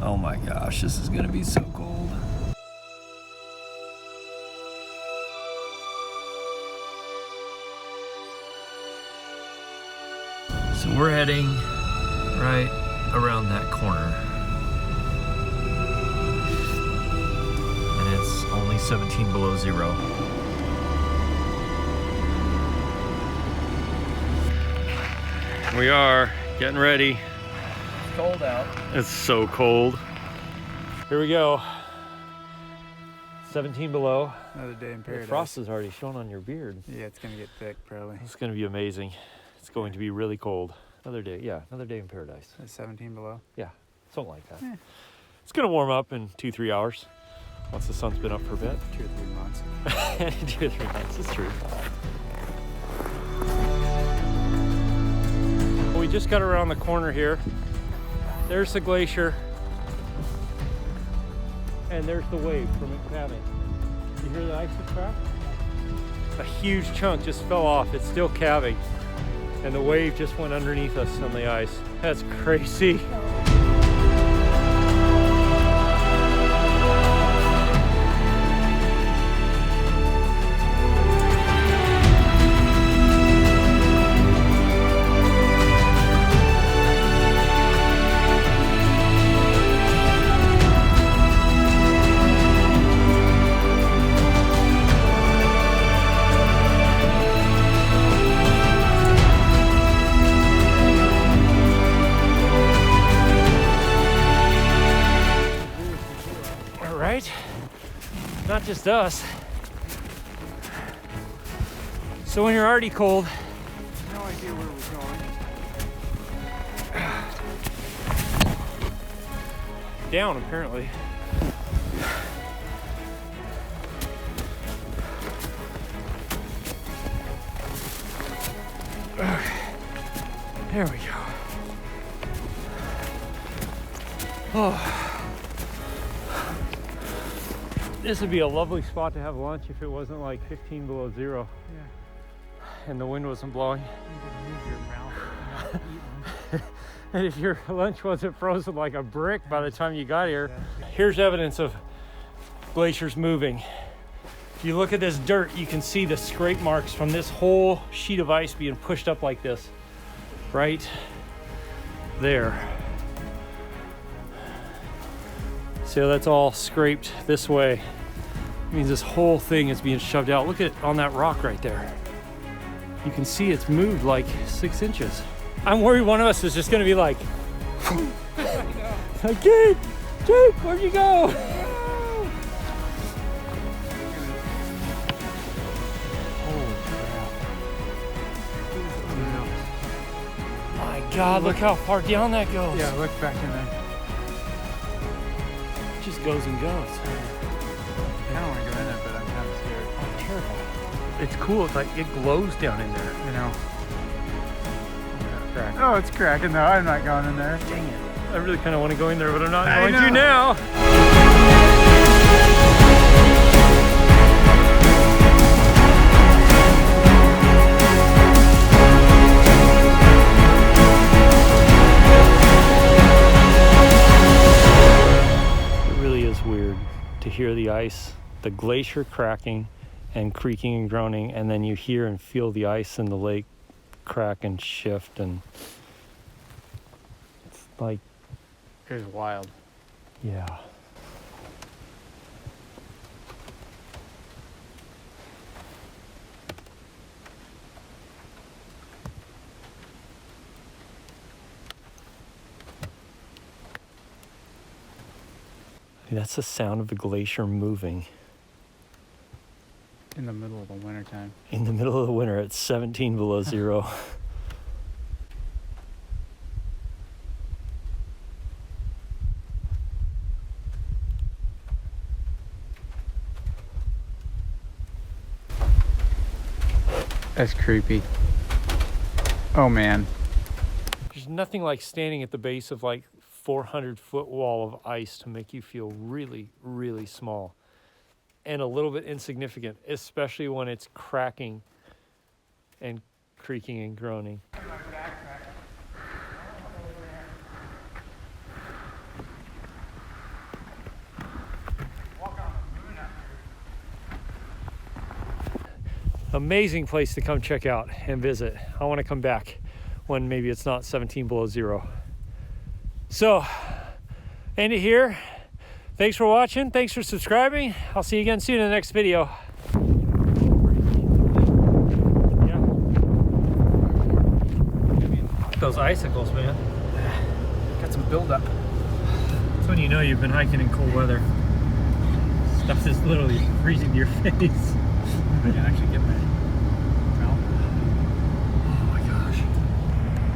Oh my gosh, this is gonna be so cold. So we're heading right around that corner. And it's only 17 below zero. We are getting ready. It's cold out. It's so cold. Here we go. 17 below. Another day in paradise. The frost is already showing on your beard. Yeah, it's gonna get thick probably. It's gonna be amazing. It's going to be really cold. Another day, yeah, another day in paradise. It's 17 below. Yeah, something like that. Yeah. It's gonna warm up in 2-3 hours once the sun's been up for a bit. 2 or 3 months. 2 or 3 months, it's true. We just got around the corner here. There's the glacier. And there's the wave from it calving. You hear the ice crack? A huge chunk just fell off. It's still calving. And the wave just went underneath us on the ice. That's crazy. Right? Not just us. So when you're already cold, No idea where we're going. down apparently. There we go. Oh. This would be a lovely spot to have lunch if it wasn't like 15 below zero. Yeah. And the wind wasn't blowing. You can move your mouth and not eat one. And if your lunch wasn't frozen like a brick by the time you got here. Yeah. Here's evidence of glaciers moving. If you look at this dirt, you can see the scrape marks from this whole sheet of ice being pushed up like this. Right there. So that's all scraped this way. It means this whole thing is being shoved out. Look at on that rock right there. You can see it's moved like 6 inches. I'm worried one of us is just gonna be like, like, Jake, where'd you go? My God, look how far down that goes. Yeah, look back in there. It just goes and goes. I don't want to go in there, but I'm kind of scared. I'm terrified. It's cool. It's like it glows down in there. You know. Crack. Oh, it's cracking though. I'm not going in there. Dang it. I really kind of want to go in there, but I'm not I going know. to now. It really is weird to hear the ice, the glacier cracking and creaking and groaning, and then you hear and feel the ice in the lake crack and shift, and it's like, It was wild. yeah. That's the sound of the glacier moving In the middle of the winter time. in the middle of the winter at 17 below zero. That's creepy. Oh man. There's nothing like standing at the base of like 400-foot wall of ice to make you feel really, really small and a little bit insignificant, especially when it's cracking and creaking and groaning. amazing place to come check out and visit. I want to come back when maybe it's not 17 below zero. So, end it here. Thanks for watching. Thanks for subscribing. I'll see you again soon in the next video. Yeah. Those icicles, man. Got some buildup. That's when you know you've been hiking in cold weather. Stuff is literally freezing to your face. I can actually get my